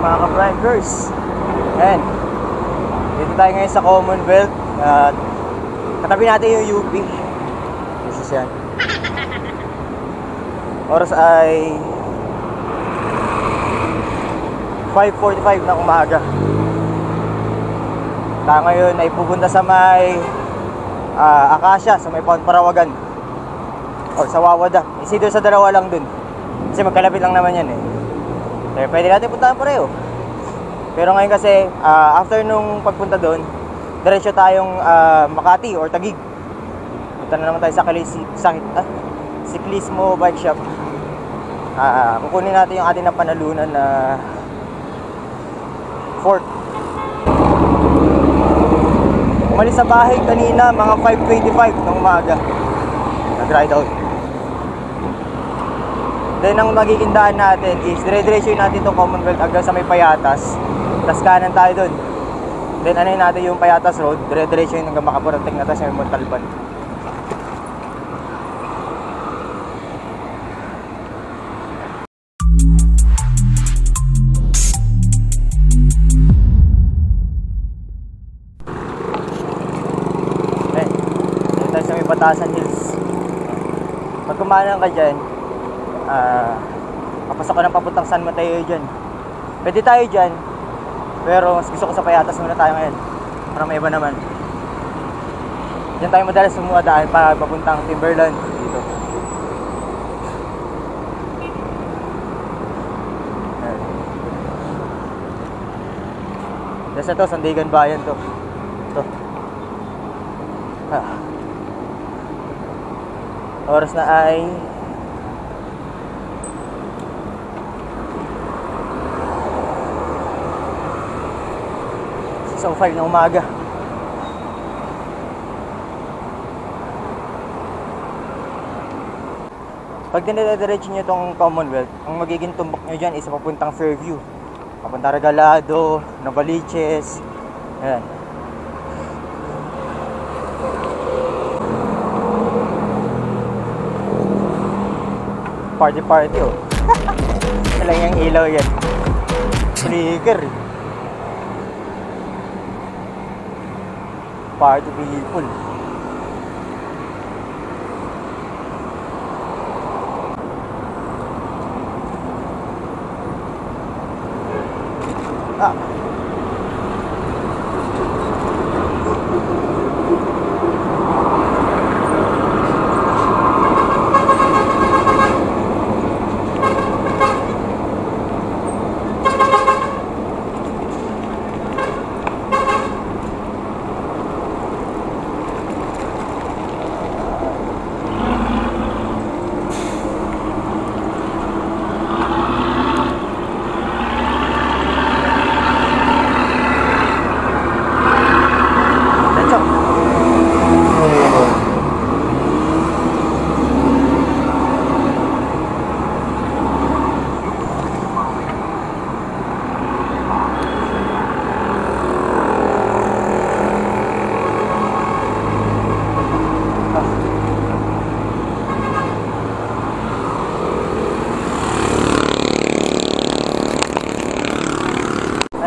mga ka-prankers. Ayan, dito tayo ngayon sa Commonwealth at katabi natin yung UP. This is yan. Oras ay 5:45 ng umaga. Tayo ngayon ay pupunta sa may Acacia, sa may Pound Parawagan o sa Wawada. Isidro sa dalawa lang dun kasi magkalapit lang naman yan eh. Kaya pwede natin puntahan pareho. Pero ngayon kasi after nung pagpunta doon, diretso tayong Makati or Taguig. Punta na naman tayo sa Ciclismo Bike Shop. Kukunin natin yung ating napanalunan na Ford. Umalis sa bahay kanina mga 5:25 ng umaga. Nag-ride out. Then ang magiging daan natin is dire-diretso natin itong Commonwealth hanggang sa may Payatas. Tapos kanan tayo dun. Then ano natin yung Payatas Road, dire-diretso yun hanggang makapurating na tayo sa may Montalban. Dito tayo sa may Batasan Hills. Pag kumanan ka dyan, papasok ko ng papuntang San Mateo dyan. Pwede tayo dyan, pero mas gusto ko sa Payatas muna tayo ngayon para may iba naman. Dyan tayo madalas sumuadaan para papuntang Timberland dito. Dasa to, Sandigan Bayan to. Ito. Oras na ay 6:05 na umaga. Pag dinediretso nyo itong Commonwealth, ang magiging tumbok nyo dyan is papuntang Fairview, papunta Regalado, Novaliches. Ayan. Party oh. Alang yung ilaw yan. Flicker. Party people.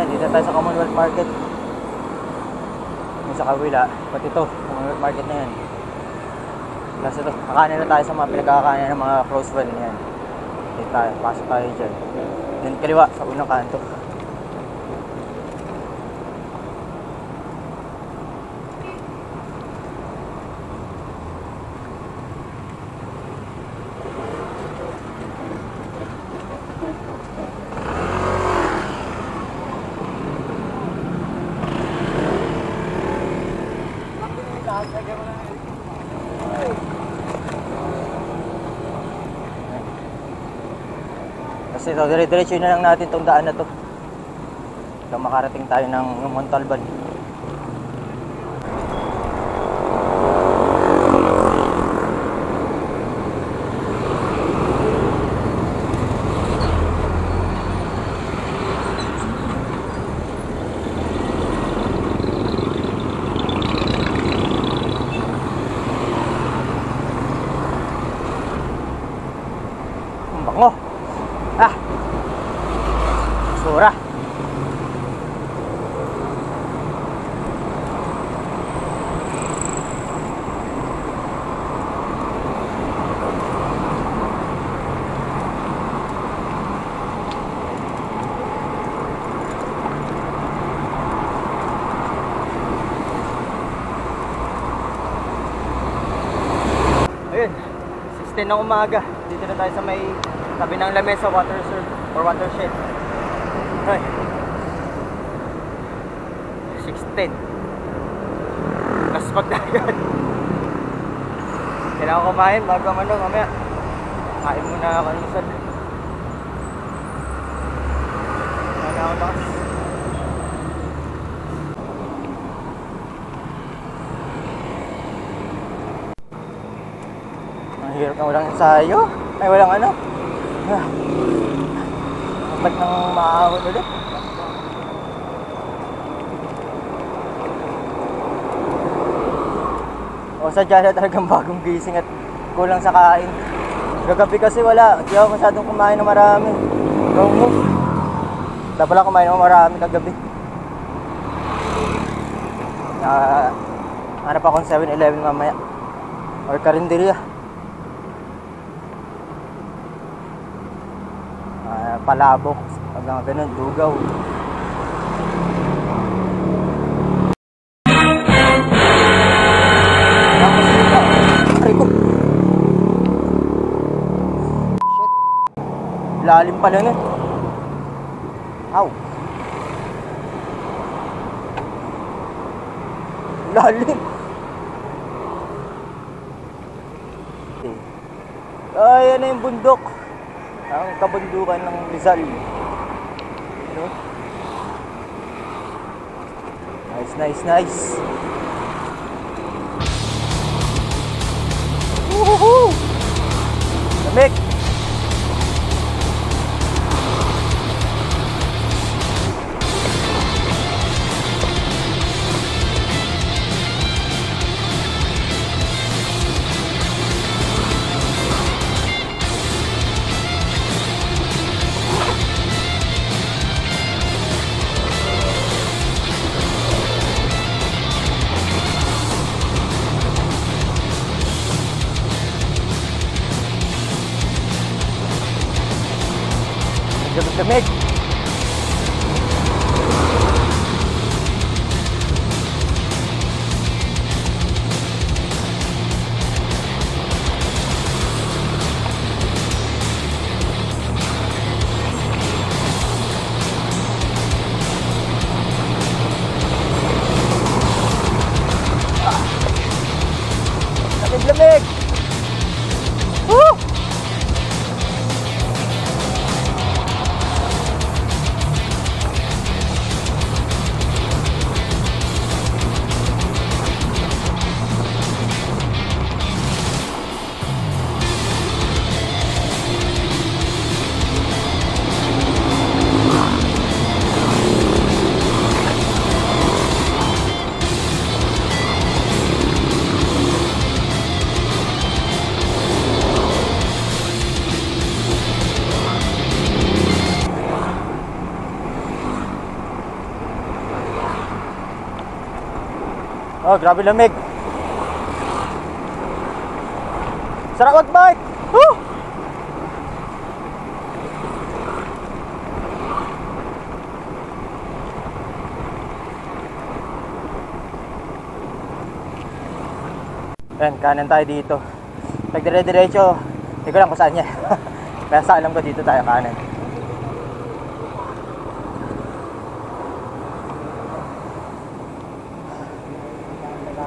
Dito tayo sa Commonwealth Market. Yung sa kabila, pati ito, Commonwealth Market na yan. Kasi ito, kakanin na tayo sa mga pinagkakanin ng mga close friend yan. Dito tayo, pasok tayo dyan. Then kaliwa, sa unang kanto. Kasi ito, dire-diretso na lang natin itong daan na to hanggang makarating tayo ng Montalban. Bango. Basura. 6:10 ng umaga. Dito na tayo sa may tabi ng Lamesa water serve or watershed. Ay. 6:10. Mas magdagan. Kailangan ko kumain bago mamaya. Kain muna ako ng isad. Kaya ako lakas. Ang hirap na walang ensayo. Ay, walang ano. Ba't nang maahon ulit? O sadya na talagang bagong gising at kulang sa kain. Gagabi kasi wala. Di ako masyadong kumain ng marami. Wrong move. Dapat pala kumain ng marami kagabi. Hanap akong 7-Eleven mamaya. Or karinderya. Palabok. Pag nga ganun, dugaw. Lalim pala nun. Ow. Lalim. Okay. Ay, yan na yung bundok. Ang kabundukan ng Rizal. Ano? Nice. Woohoo! Lamig! Lamig. Lamig. Woo! Oh, grabe lamig. Sarap mag-bike. Woo! Yan, kanan tayo dito. Nagdire-diretso. Hindi ko lang kung saan niya. Kaya sa alam ko dito tayo kanan.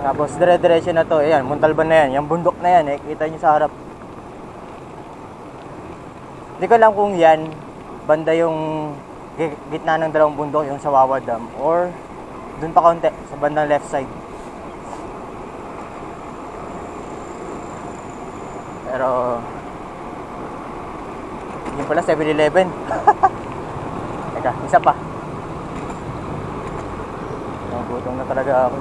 Tapos dire-diretso na to. Ayan, Montalban na yan. Yung bundok na yan, kita nyo sa harap. Hindi ko alam kung yan banda yung gitna ng dalawang bundok, yung sa Wawa Dam, or dun pa kaunti sa bandang left side. Pero yun pala 7-Eleven. Teka, isa pa. Nagutom na talaga ako.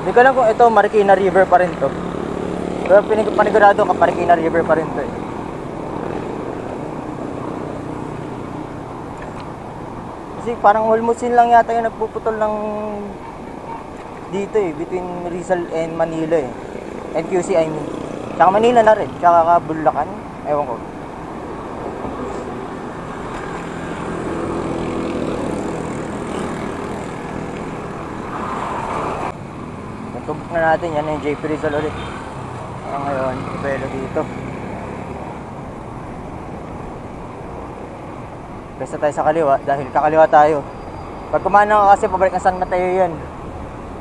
Hindi ko alam kung ito Marikina River pa rin to. Pero panigurado ka Marikina River pa rin to eh. Kasi parang almost yun lang yata yung nagpuputol ng dito eh, between Rizal and Manila eh. And QC I mean. Tsaka Manila na rin, tsaka Bulacan. Ewan ko. Tubok na natin yan yung JP Rizal ulit. Ngayon, Ibelo dito. Basta tayo sa kaliwa dahil kakaliwa tayo. Pag kumana ka kasi pabalik ng San Mateo yan.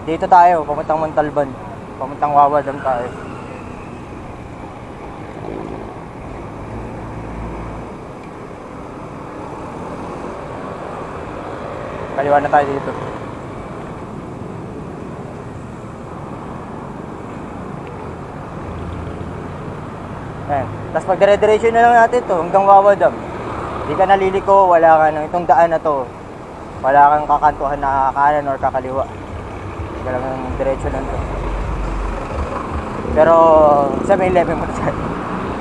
Dito tayo, pamuntang Montalban. Pamuntang Wawadam tayo. Kaliwa na tayo dito. Ayan. Tapos pag dire-diretso na lang natin to hanggang Wawadam. Hindi ka naliliko, wala ka nang itong daan na to. Wala kang kakantuhan na kanan or kakaliwa. Hindi ka lang diretso lang to. Pero 7-Eleven mo na tayo.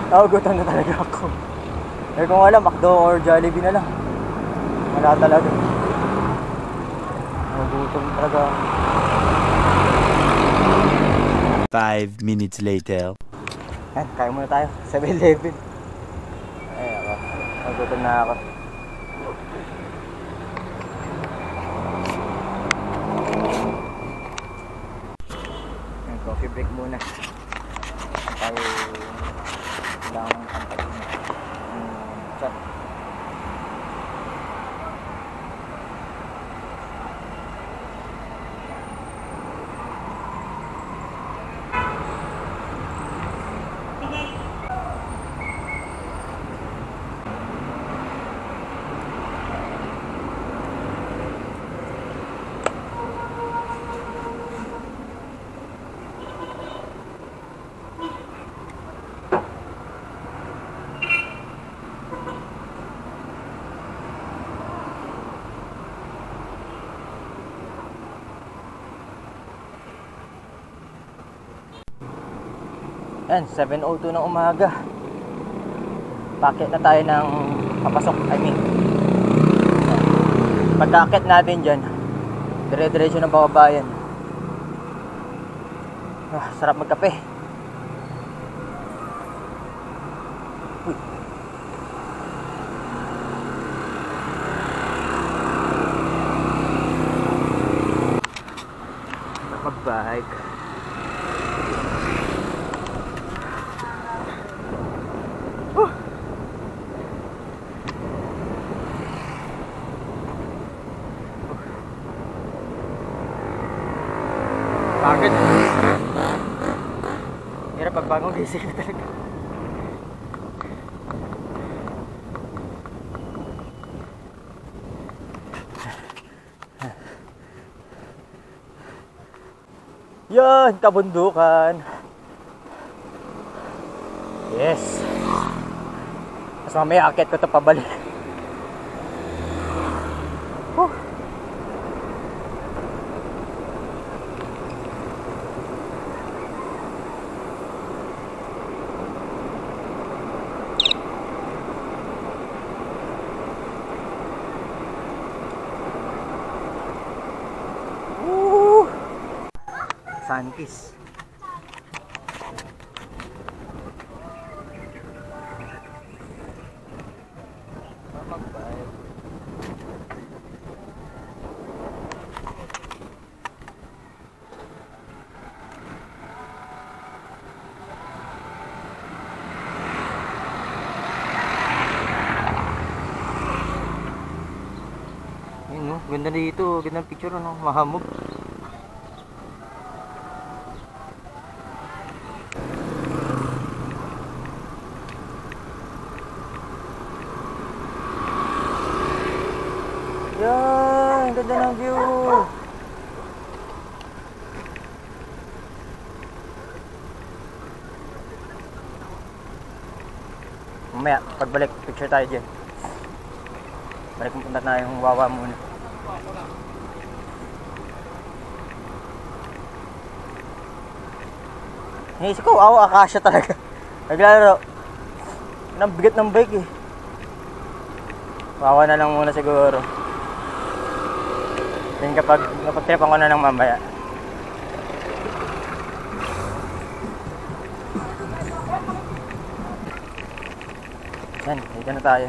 Nagugutom na talaga ako. Eh kung wala, McDo or Jollibee na lang. Wala talaga. Nagugutom talaga. 5 minutes later. Ayan, kaya muna tayo. 7-Eleven. Ayan ako. Nagutom na ako. Ayan, coffee break muna. Tayo lang ang chat. Ayan, 7:02 ng umaga. Packet na tayo ng papasok, I mean. Pagkakit natin dyan, dire-diretso ng bababayan. Sarap magkape. Uy. Mag-bike. Pagod. Hirap pagbangon, gising na talaga. Yan, kabundukan. Yes. Mas mamaya akit ko ito pabalik. Sunkiss. Ayun, no? Ganda dito, ganda picture, ano, mahamog. Yan, ganda ng view. Mamaya, pagbalik, picture tayo dyan. Balik punta na yung Wawa muna. Naisip ko, Akasha talaga. Naglalaro. Ang bigat ng bike eh. Wawa na lang muna siguro. Yan kapag napag-tripan ko na ng mamaya. Yan, dito na tayo.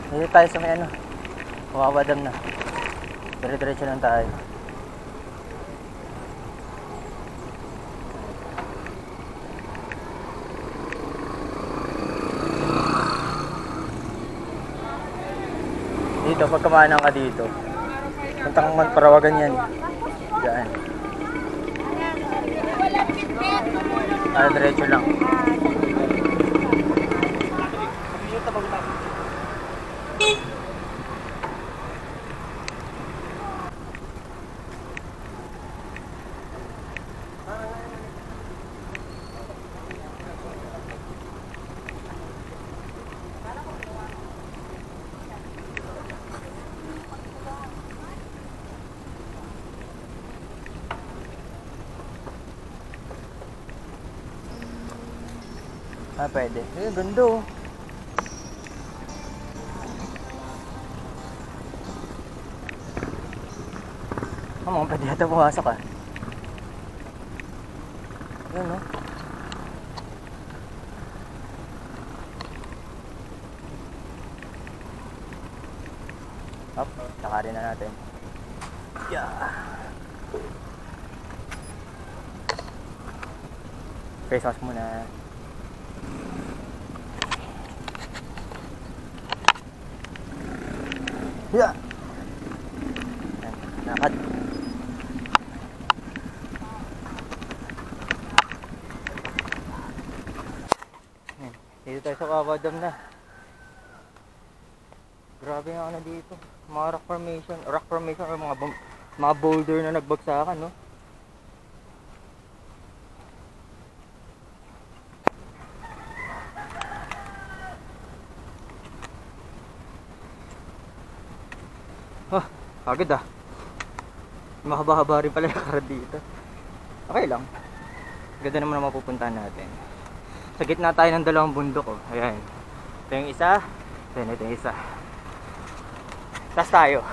Dito tayo sa may ano, Wawa Dam na. Dire-diretso lang tayo. Dito, pag kumanan ka dito, puntang Manparawagan yan. Diyan. Diretso lang. Pwede. Ganda oh. Mga pwede yata pumasok ah. Yun oh. Hop, nakarin na natin. Yeah. Face mask muna. Yeah. Nakad. Dito tayo sa Wawa Dam na. Grabe nga ano dito. Mga rock formation or mga boulder na nagbagsakan, no? Agad ah. Mahaba-haba rin pala yung karad dito. Okay lang. Ganda naman ang mapupuntahan natin. Sa gitna tayo ng dalawang bundok oh. Ayan. Ito yung isa. Then ito yung isa. Tas tayo.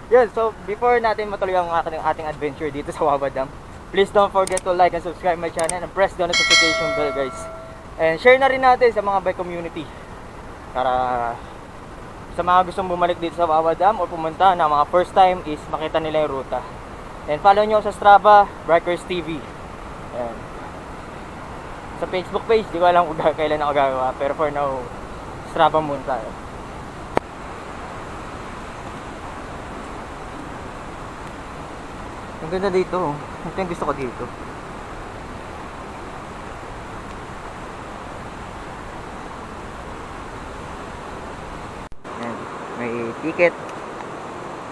Yun, so before natin matuloy ang ating adventure dito sa Wawa Dam, please don't forget to like and subscribe my channel and press the notification bell guys. And share na rin natin sa mga bike community. Para sa mga gustong bumalik dito sa Wawa Dam o pumunta na mga first time is makita nila yung ruta. And follow nyo sa Strava, Bikers TV. Ayan. Sa Facebook page, di ko alam kung kailan ako gagawa. Pero for now, Strava muna tayo. Ang ganda dito. Ito yung gusto ko dito. May ticket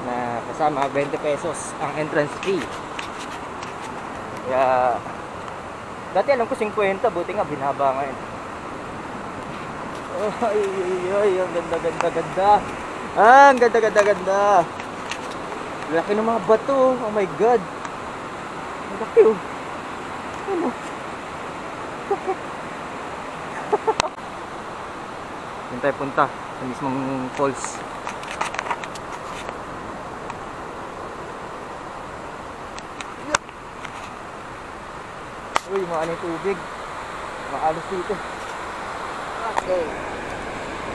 na kasama 20 pesos ang entrance fee. Kaya dati alam ko 50, buti nga binaba ngayon. Ay, ang ganda. Ang ganda. Laki ng mga bato. Oh my god. Ang laki oh. Ano? Doon tayo punta sa mismong falls. Uy, maano yung tubig. Maalos dito. Okay.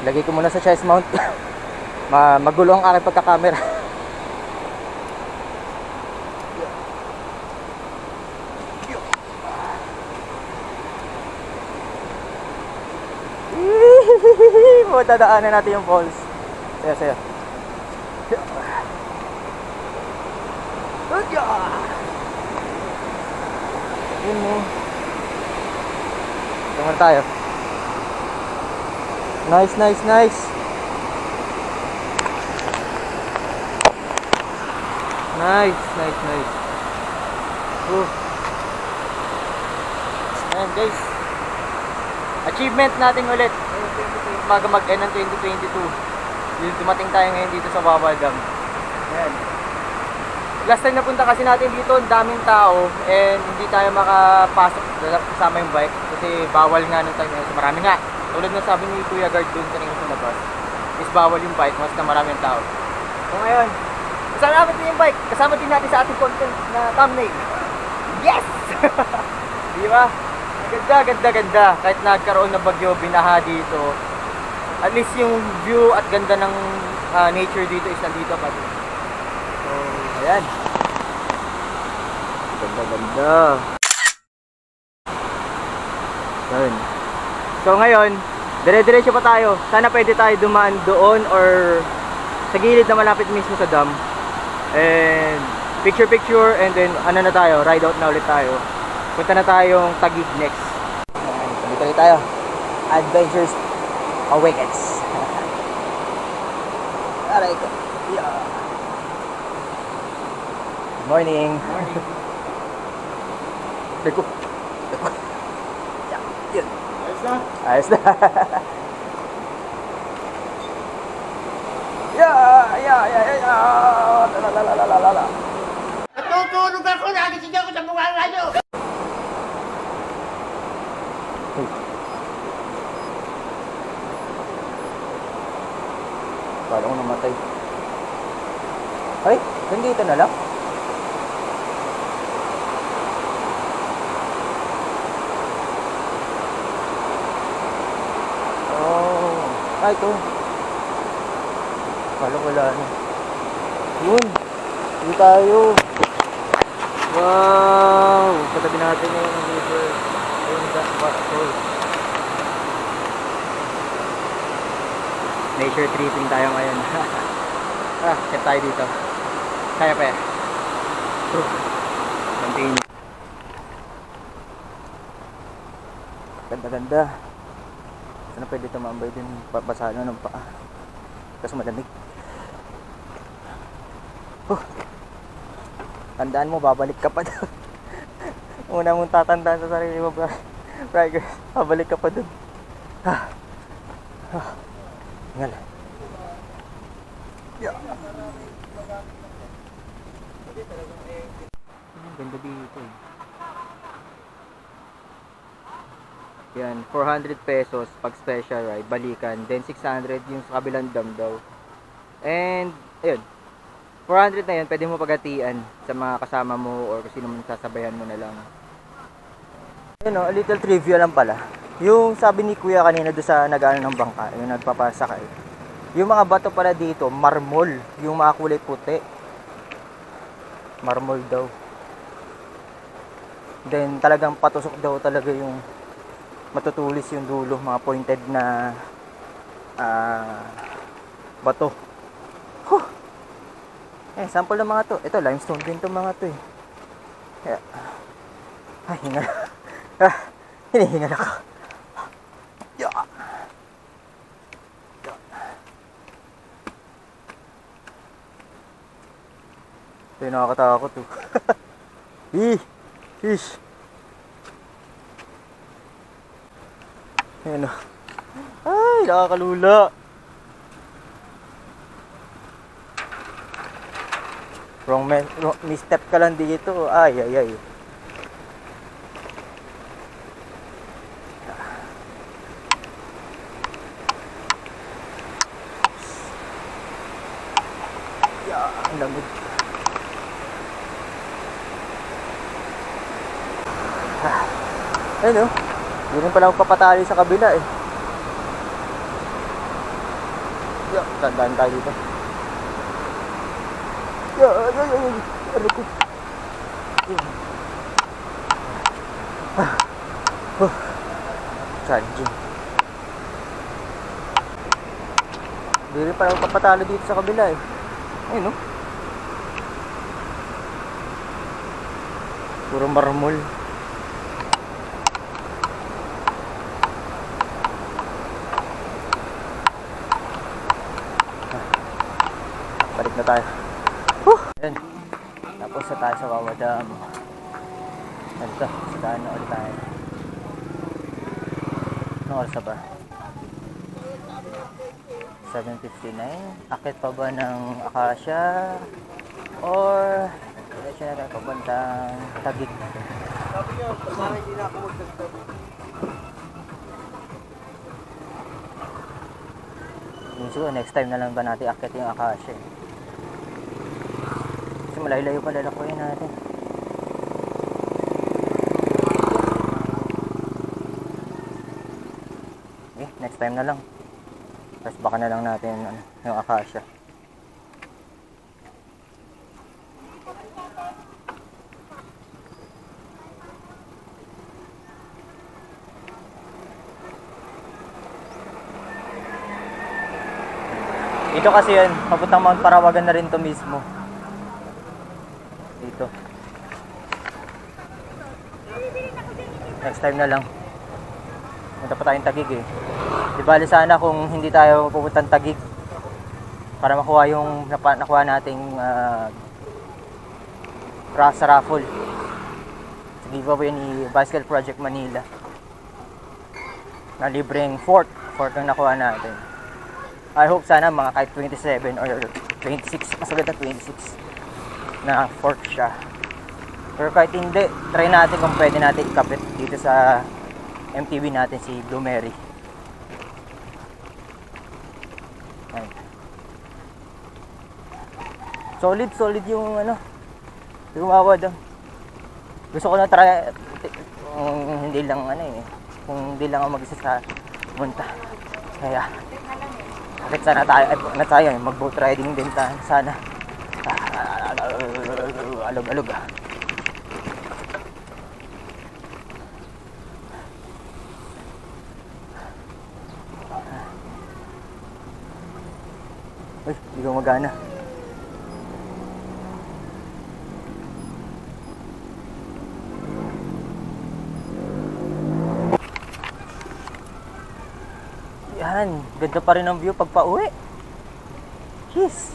Lagay ko muna sa chest mount. Magulo ang aking pagkakamera. Dadaanan natin yung falls. Saya. Yun mo. Tingnan tayo. Nice. Nice. Ayan guys. Achievement natin ulit. Bago mag-end ng 2022. Yung dumating tayo ngayon dito sa Wawa Dam. Ayan. Last time napunta kasi natin dito, ang daming tao and hindi tayo makapasok kasama yung bike kasi bawal nga nung time. So marami nga. Tulad ng sabi ni Kuya Guard dun kanina sa labas. Is bawal yung bike, mas na maraming tao. So ngayon, kasama natin din yung bike, kasama din natin sa ating content na thumbnail. Yes! Di ba? Ganda. Kahit nagkaroon ng bagyo, binaha dito, at least yung view at ganda ng nature dito is nandito pa din. So, ayan. Ganda. Ayan. So ngayon, dire-diretso pa tayo. Sana pwede tayo dumaan doon or sa gilid na malapit mismo sa dam. And picture and then ano na tayo, ride out na ulit tayo. Punta na tayong Taguig next. Dito ulit tayo. Adventures Awakens. Aray ko. Yeah. Good morning. Deko. Yeah. Ayos na. La. Natutulog ako, nagising ako sa mukha ng radyo. Kala ko namatay. Ay, nandito na lang. Oh, ito. Kala ko wala na. Yun. Dito tayo. Wow. Katabi natin yung river. Ayun, Batol. Nature tripping tayo ngayon. Kaya tayo dito. Kaya pa eh. Continue. Ganda. Sana pwede tumambay din. Basahan na ng paa. Kasi malamig. Tandaan mo, babalik ka pa doon. Una mong tatandaan sa sarili mo, Brigers. Babalik ka pa doon. Hingal. Yeah. Ganda dito eh. Yan, 400 pesos pag special ride, balikan. Then 600 yung sa kabilang dam daw. And, ayun. 400 na yun, pwede mo pagatian sa mga kasama mo or kung sino man sasabayan mo na lang. Ayun o, a little trivia lang pala. Yung sabi ni Kuya kanina doon sa nag-ano ng bangka, yung nagpapasakay. Yung mga bato pala dito, marmol. Yung mga kulay puti. Marmol daw. Then talagang patusok daw talaga yung matutulis yung dulo, mga pointed na bato. Sample ng mga to. Ito, limestone din to mga to eh. Kaya, hingal. Hinihingal ako. Ito yung nakakatakot to. Fish. Ayan o. Ay, nakakalula. Wrong misstep ka lang dito. Ay. Ang lamig. Ayun o. Hindi rin pala magpapatali sa kabila eh. Tandaan tayo dito. Ano ko? Challenging. Hindi rin pala magpapatali dito sa kabila eh. Ayun o. Puro marmol. Balik na tayo. Ayan. Tapos na tayo sa Wawa Dam. Ito, saan na ulit tayo. Anong oras na ba? 7:59. Akit pa ba ng Acacia? Or diretso na tayo papuntang Taguig. Sabi niyo, para hindi na ako magdagdag. Siguro next time na lang ba natin akit yung Acacia. Kasi malayo-layo pa lalakuin natin. Next time na lang. Tapos baka na lang natin yung Acacia. Dito kasi yun, papuntang Mount Parawagan na rin to mismo. Dito. Next time na lang. Punta pa tayong Taguig eh. Di bali sana kung hindi tayo pupuntang Taguig para makuha yung nakuha nating sa raffle. Sa giveaway ni Bicycle Project Manila. Na libreng fort ang nakuha natin. I hope sana mga kahit 27 or 26, mas maganda 26 na fort siya. Pero kahit hindi, try natin kung pwede natin ikapit dito sa MTB natin si Blue Mary. Ayan. Solid yung yung awad. Gusto ko na try kung hindi lang kung hindi lang ako mag-isa sa munta. Kaya bakit sana tayo mag-boat riding din sana. Alog. Uy, hindi ko magana. Yan, ganda pa rin ang view pag pauwi. Jeez.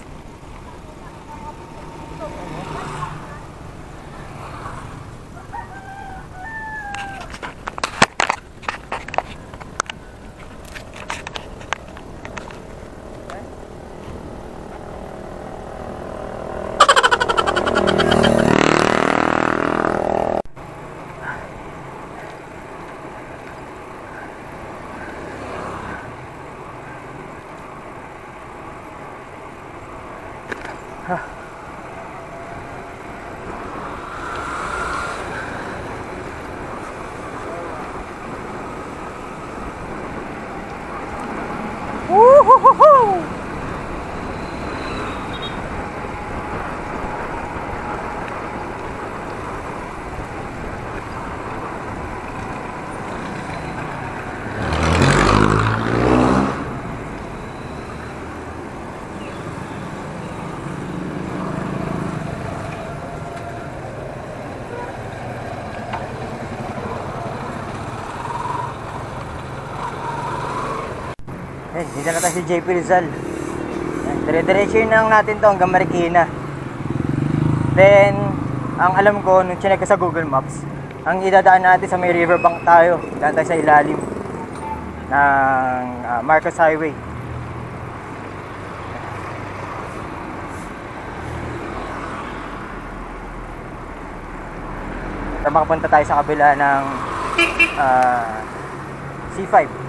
Woo-hoo-hoo-hoo! Dito na tayo si JP Rizal. Dire-diretso yun lang natin to hanggang Marikina. Then, ang alam ko, nung chinek ko sa Google Maps, ang idadaan natin sa may riverbank tayo. Daan tayo sa ilalim ng Marcos Highway. At makapunta tayo sa kabila ng C5.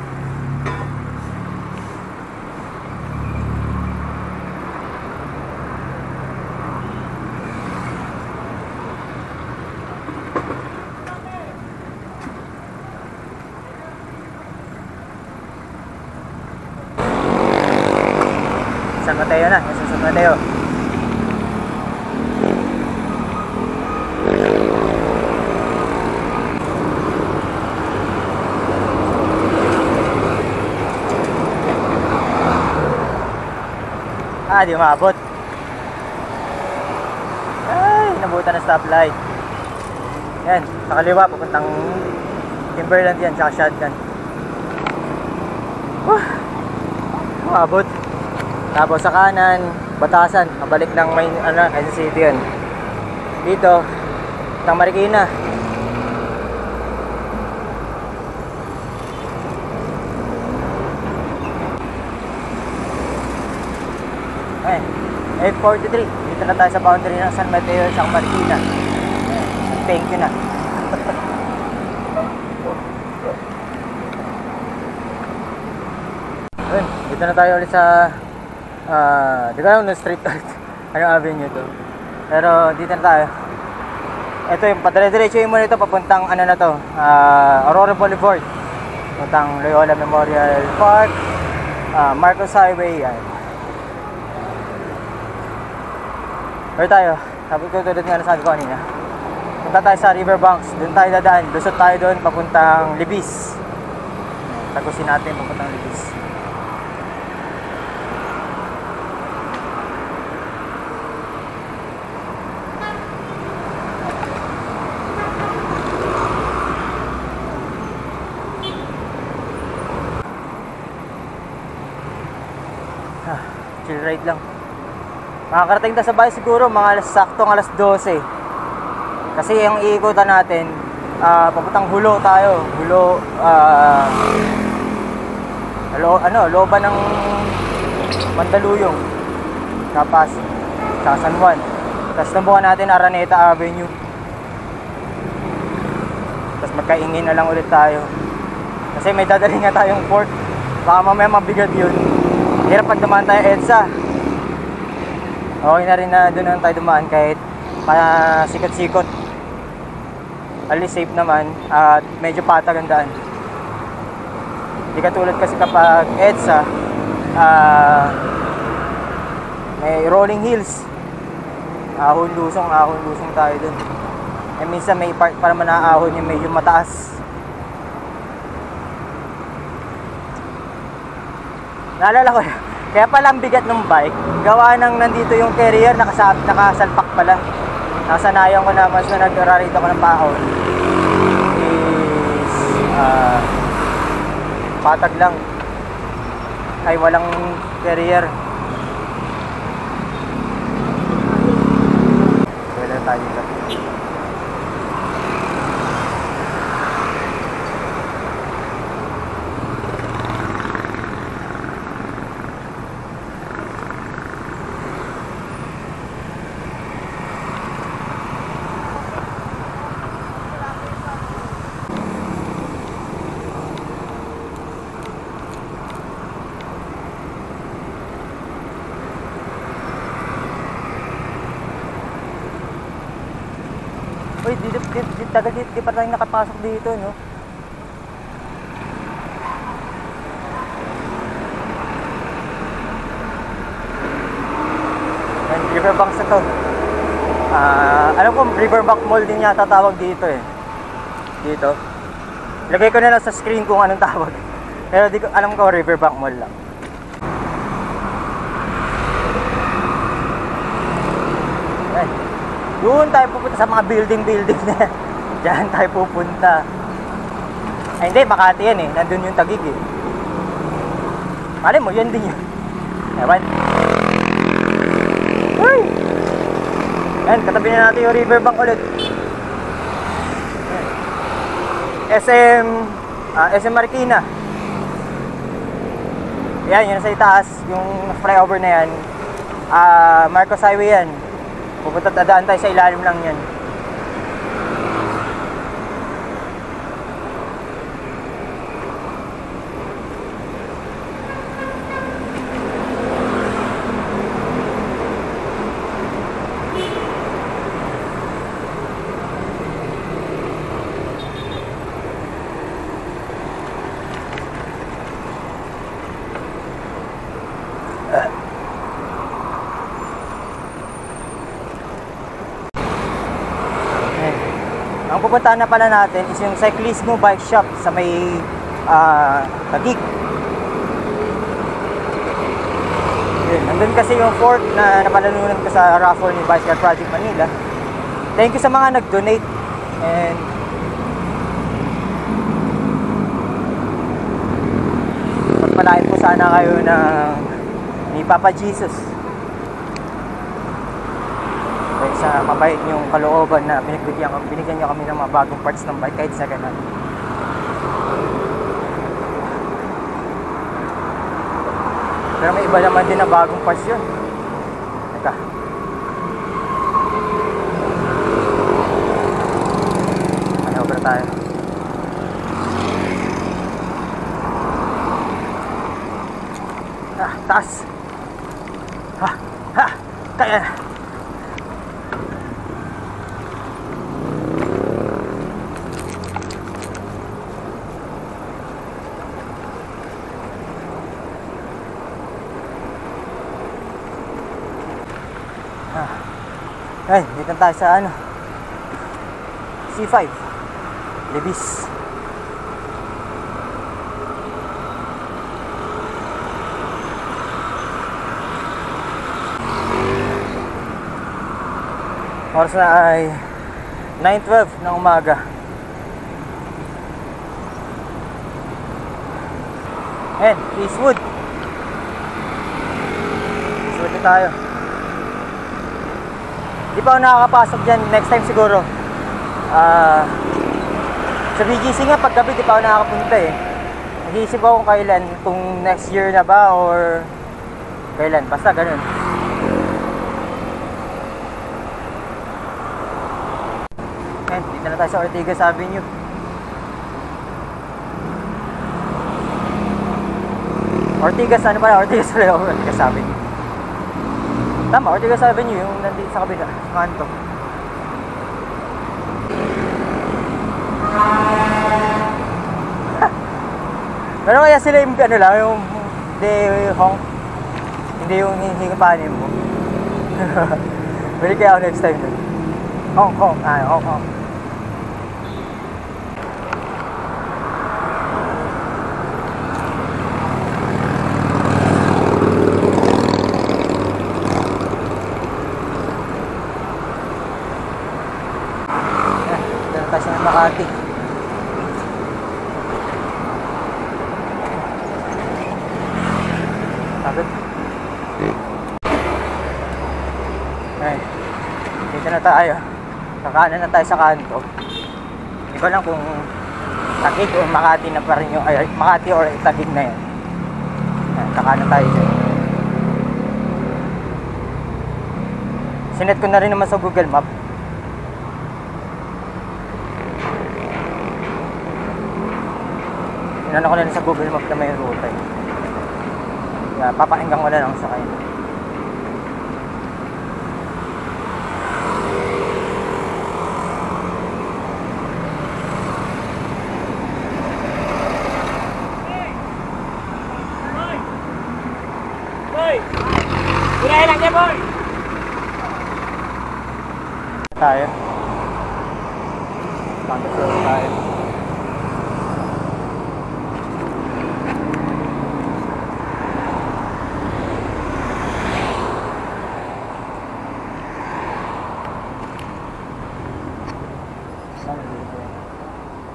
San Mateo na, nasa San Mateo. Di umabot. Ay, nabutan na stoplight. Yan, sa kaliwa, papuntang Timberland yan, tsaka Shotgun. Umabot. Tapos sa kanan, Batasan, pabalik ng Quezon City yan. Dito, ng Marikina. Ayan, 8:43. Dito na tayo sa boundary ng San Mateo sa Marikina. Thank you na. Ayun, dito Dito na tayo ulit sa di ko alam no street art. Anong avenue to. Pero dito na tayo. Ito yung padire-diretso mo nito papuntang ano na to, Aurora Boulevard. Papuntang Loyola Memorial Park, Marcos Highway yan. Pero tayo, sabi ko tulad nga nasabi ko kanina. Punta tayo sa Riverbanks, doon tayo dadaan. Lusot tayo doon papuntang Libis. Tagusin natin papuntang Libis. Chill ride lang. Makakarating tayo sa bahay siguro mga saktong alas 12. Kasi yung iikutan natin, papuntang Hulo tayo. Hulo, looban ng Mandaluyong. Tapos sa San Juan. Tapos nabukan natin Araneta Avenue. Tapos magkaingin na lang ulit tayo. Kasi may dadalhin nga tayong port. Baka mamaya mabigat yun. Hirap pag dumaan tayo EDSA. Okay na rin na doon na tayo dumaan kahit sikot-sikot. At least safe naman at medyo patag ang daan. Hindi katulad kasi kapag EDSA, may rolling hills. Ahon-lusong tayo doon. Eh minsan may part para manaahon yung medyo mataas. Naalala ko, kaya pala ang bigat ng bike, gawa ng nandito yung carrier, nakasalpak pala. Nakasanayan ko na mas na nag-rarito ko ng paon is patag lang. Ay walang carrier. Wala tayo dito. Uy, di pa tayo nakapasok dito, no? Yan, Riverbanks na to. Alam ko, Riverbank Mall din yata tawag dito eh. Dito. Lagay ko na lang sa screen kung anong tawag. Pero di ko, alam ko, Riverbank Mall lang. Yan. Doon tayo pupunta sa mga building na yan. Diyan tayo pupunta. Ay hindi, Makati yan eh. Nandun yung Taguig eh. Malay mo, yun din yun. Ewan. Uy! Yan, katabi na natin yung Riverbank ulit. SM Marikina. Yan, yun sa itaas. Yung flyover na yan. Marcos Highway yan. Pupunta dadaan tayo sa ilalim lang yan. Ang pupuntahan na pala natin is yung Cyclismo Bike Shop sa may Taguig. Yun, nandun kasi yung fork na napanalunan ko sa raffle ni Bicycle Project Manila. Thank you sa mga nag-donate and pagpalain po sana kayo ni Papa Jesus. Dahil sa mabait niyong kalooban na binigyan niyo kami ng mga bagong parts ng bike kahit second hand. Pero may iba naman din na bagong parts yun. Teka. Manobra tayo. Taas. Ha, ha, kaya na. Ay, dito tayo sa ano, C5 Levis. Oras na ay 9:12 ng umaga. Ayan, Eastwood na tayo. Di pa ako nakakapasok dyan. Next time siguro. Sa BGC nga paggabi di pa ako nakakapunta eh. Nag-iisip ako kung kailan, kung next year na ba or kailan, basta ganun. Ayan, dito na tayo sa Ortigas Avenue. Ortigas, ano ba? Ortigas Avenue. Tama, Ortigas Avenue, yung nandito sa kabila, sa kanto. Pero kaya sila yung ano lang, yung hindi yung hingipanin mo. Balik kaya ako next time nun. Hong Kong. Tayo sa Makati. Tapos ay, dito na tayo. Kakanan na tayo sa kanto. Hindi ko lang kung Taguig o Makati na pa rin yung Makati or Taguig na yan. Kakanan tayo dyan. Sinet ko na rin naman sa Google Map. Inano ko na rin sa Google Map na may ruta eh. Kaya papakinggan ko na lang sa kayo. Boy! Gulayan lang niya, boy! Tayo. Pangkasyon tayo.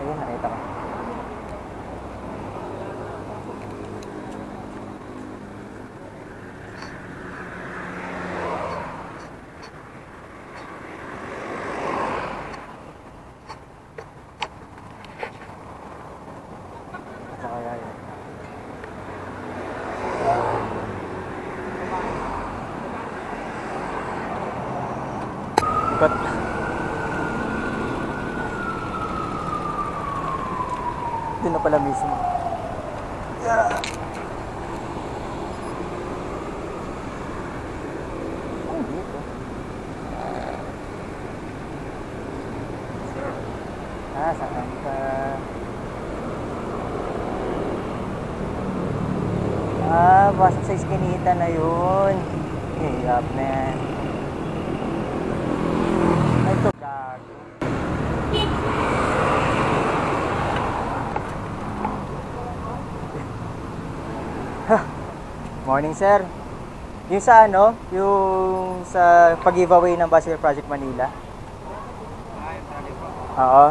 Ayun, nakita ko. Sa kaya yun. Ikot. Doon na pala mismo. Yeah. Oh, dito. Saan ka? Pasok sa iskinita na yun. Hirap na yan. Ito. Gago. Morning, sir. Yung sa ano, yung sa pag-giveaway ng Bicycle Project Manila. Oo.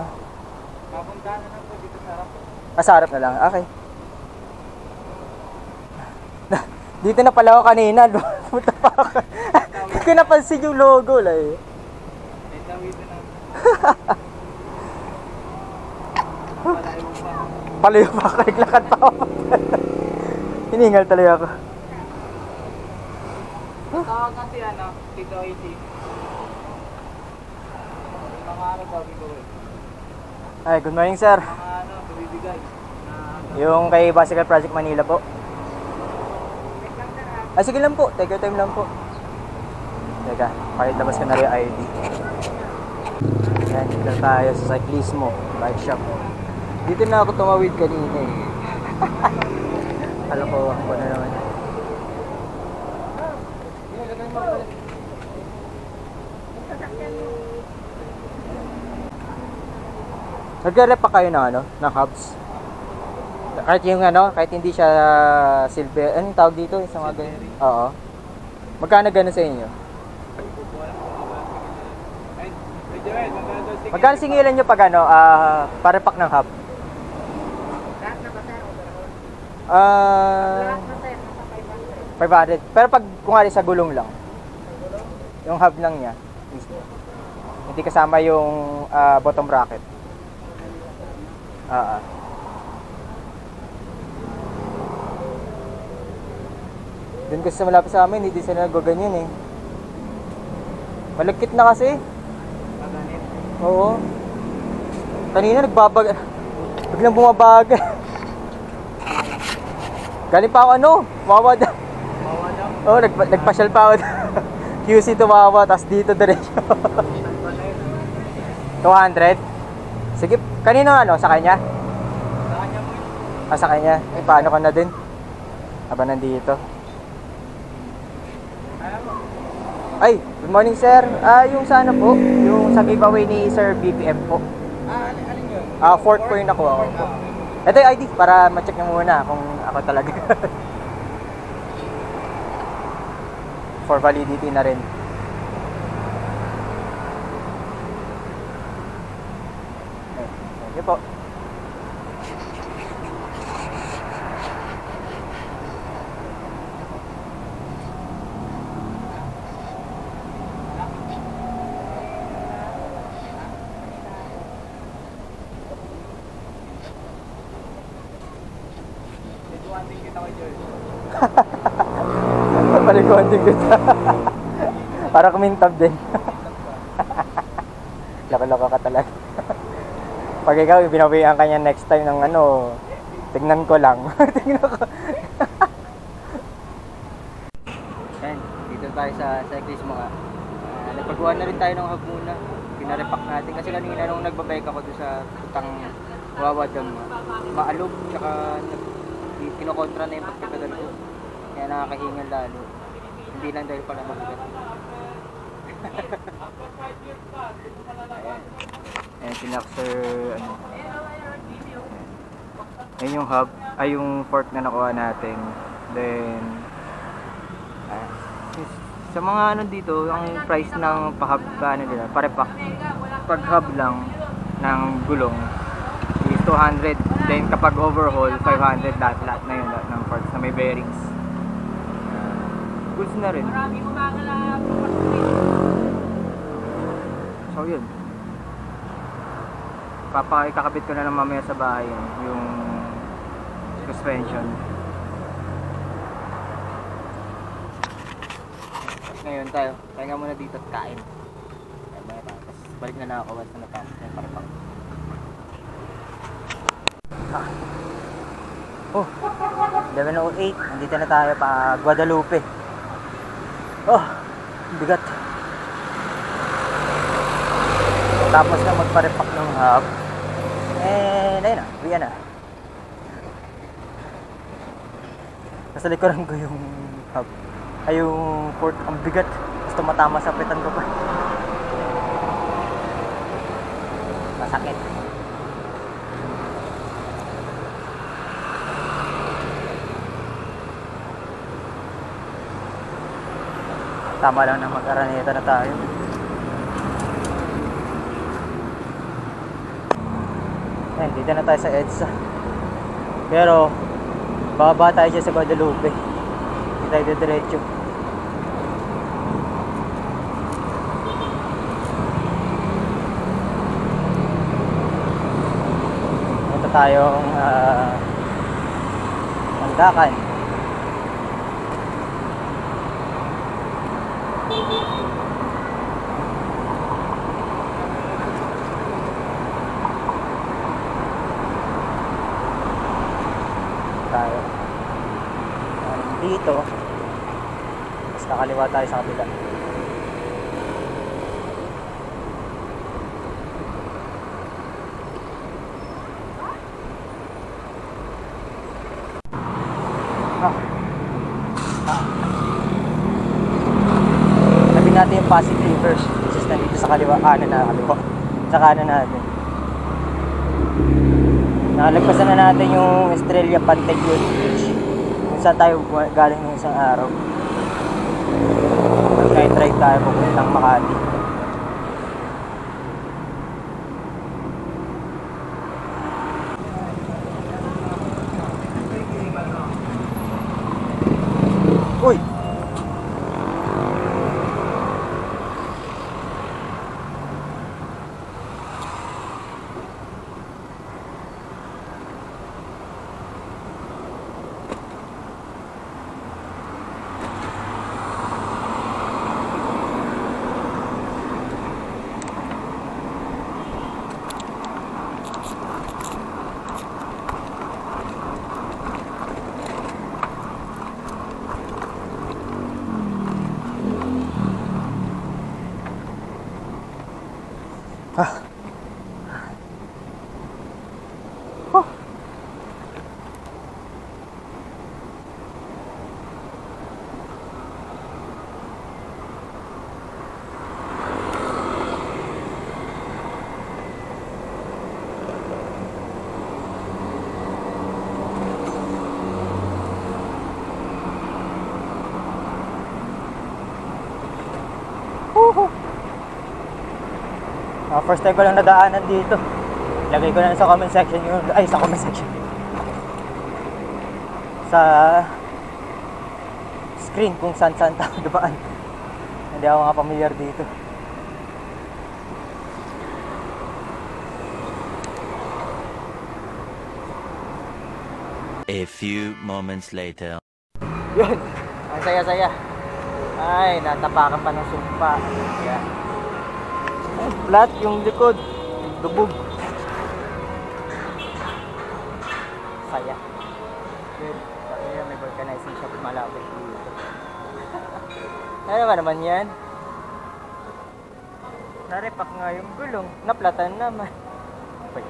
Papunta na lang po dito sa harap. Sa harap na lang. Okay. Dito na pala ako kanina. Puta pa ako. Hindi ko napansin yung logo lang eh. Palayo pa ako. Naglakad pa ako. Hiningal talaga ako. Tawag kasi ano, Tito IT. Mga ano daw giveaway. Ay, good morning, sir. Mga ano, bibigay. Yung kay Bicycle Project Manila po. Wait lang sir ha. Ay, sige lang po. Take your time lang po. Teka, pakilabas ko na rin yung ID. Ayan, dito tayo sa cyclismo. Bike shop. Dito na ako tumawid kanina eh. Kalokohan ko na naman. Nagre-rep pa kayo ng ano, ng hubs? Kahit yung ano, kahit hindi siya silver, anong tawag dito? Isang mga ganyan. Oo. Magkano gano'n sa inyo? Magkano singilan nyo pag ano, parepak ng hub? Ah, 500. Pero pag kung sa gulong lang, yung hub lang niya, mismo. Hindi kasama yung bottom bracket. Doon kasi sa malapit sa amin, hindi sila nagaganyan eh. Malagkit na kasi. Oo. Kanina biglang bumabagal. Galing pa ako ano, Wawa daw. Oo, nagpasyal pa ako. QC to Wawa, tapos dito diretso. 200? Sige, kanina ano, sa kanya? Sa kanya po. Sa kanya? Eh, paano ka na din? Aba nandito. Ay, good morning sir. Yung sa ano po, yung sa giveaway ni Sir BPM po. Alin yun? Fourth po yung nakuha ko po. Ito yung ID, para ma-check nyo muna kung ako talaga. For validity na rin. Thank you po. Palikuan din kita. Para kumintab din. Loko-loko ka talaga. Pag ikaw, binawian ka niya next time ng ano, tignan ko lang. Tignan ko. Ayan, dito tayo sa cyclismo nga. Nagpagawa na rin tayo ng hub muna. Pinarepack natin. Kasi kanina nung nagbabike ako doon sa putang Wawa Dam, maalog, tsaka kinokontra na yung pagkatagal ko. Kaya nakakahingal lalo. Hindi lang dahil pala mabigat. Ayan, sinaxer, ano. Ayan yung hub, ay yung fork na nakuha natin. Then, sa mga ano dito, ang price ng pa-hub ka, ano nila, parepak. Pag hub lang ng gulong is 200. Then kapag overhaul, 500 lahat na yun, lahat ng parts na may bearings. Goods na rin. So yun. Kakabit ko na lang mamaya sa bahay yung suspension. Ngayon tayo, pahinga muna dito at kain. Tapos balik na ako once na natapos yung parapang. Oh, 11:08. Nandito na tayo pa Guadalupe. Oh, bigat. Tapos na magparepak ng hub. And ayun na, uwi na. Nasa likuran ko yung hub. Ay yung port, ang bigat. Gusto matama sa pitan ko pa. Masakit. Tama lang na mag-araneta na tayo. Ayan, dito na tayo sa EDSA. Pero, bababa tayo dyan sa Guadalupe. Hindi tayo diretso. Ito tayong Mandakan. Tayo dito Tapos nakaliwa tayo sa kabila. Sabi natin yung Pasig River, which is nandito sa kaliwa, sa kanan natin. Nakalagpasan na natin yung Estrella Panteguin Beach, kung saan tayo galing ng isang araw. Mag-night ride tayo papuntang Makati. Uy! First time ko lang nadaanan dito. Lagay ko na sa comment section yun. Ay, sa comment section. Sa screen kung saan tayo dumaan. Hindi ako nga familiar dito. A few moments later. Yun. Ang saya-saya. Ay, natapakan pa ng sumpa. Yan. Ay, flat yung likod. Lubog. Saya. Good. Sabi may vulcanizing shop malapit dito. Ano ba naman yan? Naripak nga yung gulong. Naplatan naman. Wait.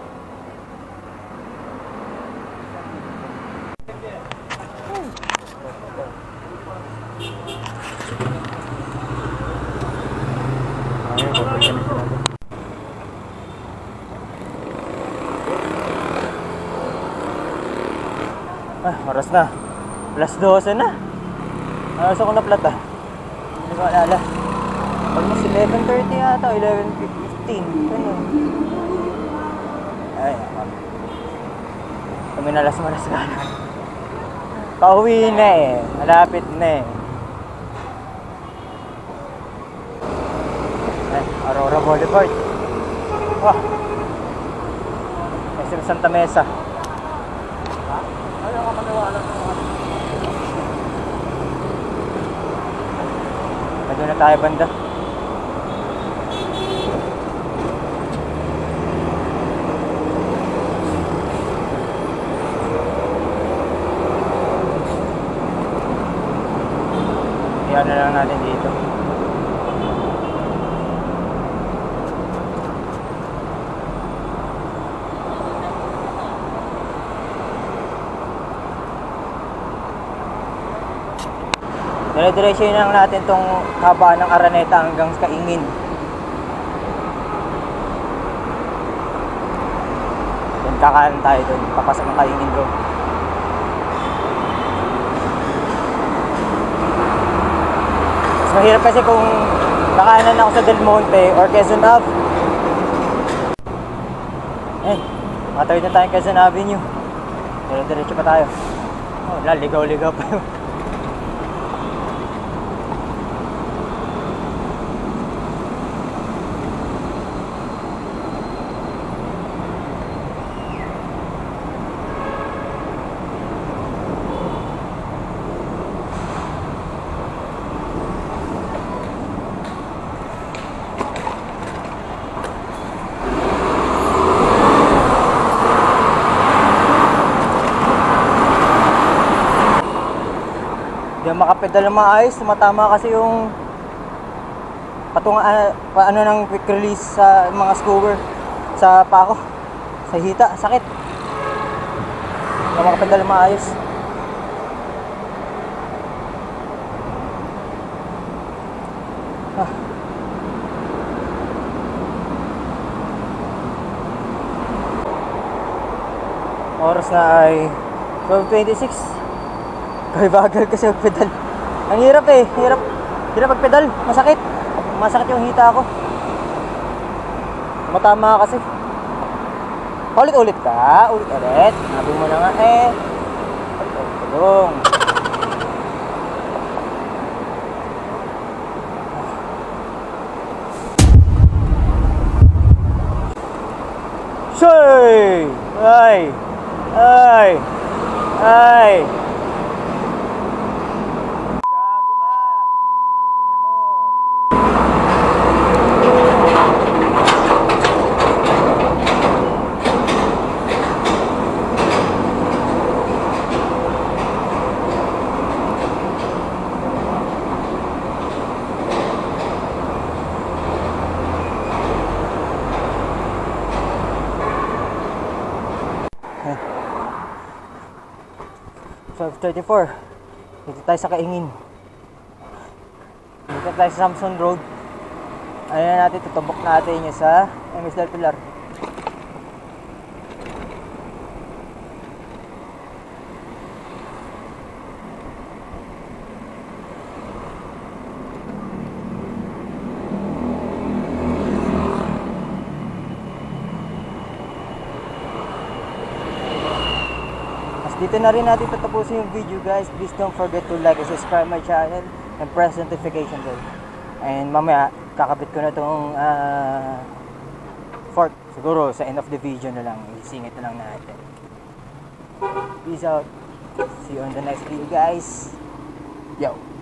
Oras na. Alas 12 na. Oras ako na plata. Hindi ko alala. Almost 11:30 yata. 11:15. Ganun. Ay, kami na malas ka na. Pauwi na eh. Malapit na eh. Ay, Aurora Boulevard. Wah. SM Santa Mesa. Ayaw ka maniwala sa mga. Nandun na tayo banda. Iyan na lang natin dito. Dire-diretso lang natin tong haba ng Araneta hanggang Kaingin. Then kakanan tayo doon, papasok ng Kaingin Road. Mas mahirap kasi kung kakanan ako sa Del Monte or Quezon Ave. Matawid na tayo Quezon Avenue. Dire-diretso pa tayo. Oh, ligaw-ligaw pa yun. makapedal na maayos, tumatama kasi yung paano ng quick release sa mga scover sa pako, sa hita, sakit. Hindi makapedal na maayos. Oras na ay 12:26. Kaya bagal kasi magpedal. Ang hirap eh, hirap magpedal, masakit yung hita ko. Matama kasi. Ulit-ulit ka, ulit-ulit. Sabi mo na nga eh. Tulong. Shay! Ay! Gago ka! Tangina mo! So, 34. Dito tayo sa Kaingin. Dito tayo sa Samson Road. Ayan natin, tutubok natin yung sa MS Del Pilar. Dito na rin natin tatapusin yung video, guys. Please don't forget to like and subscribe my channel and press notification bell. And mamaya kakabit ko na itong fork. Siguro sa end of the video na lang, isingit na lang natin. Peace out. See you on the next video, guys. Yo.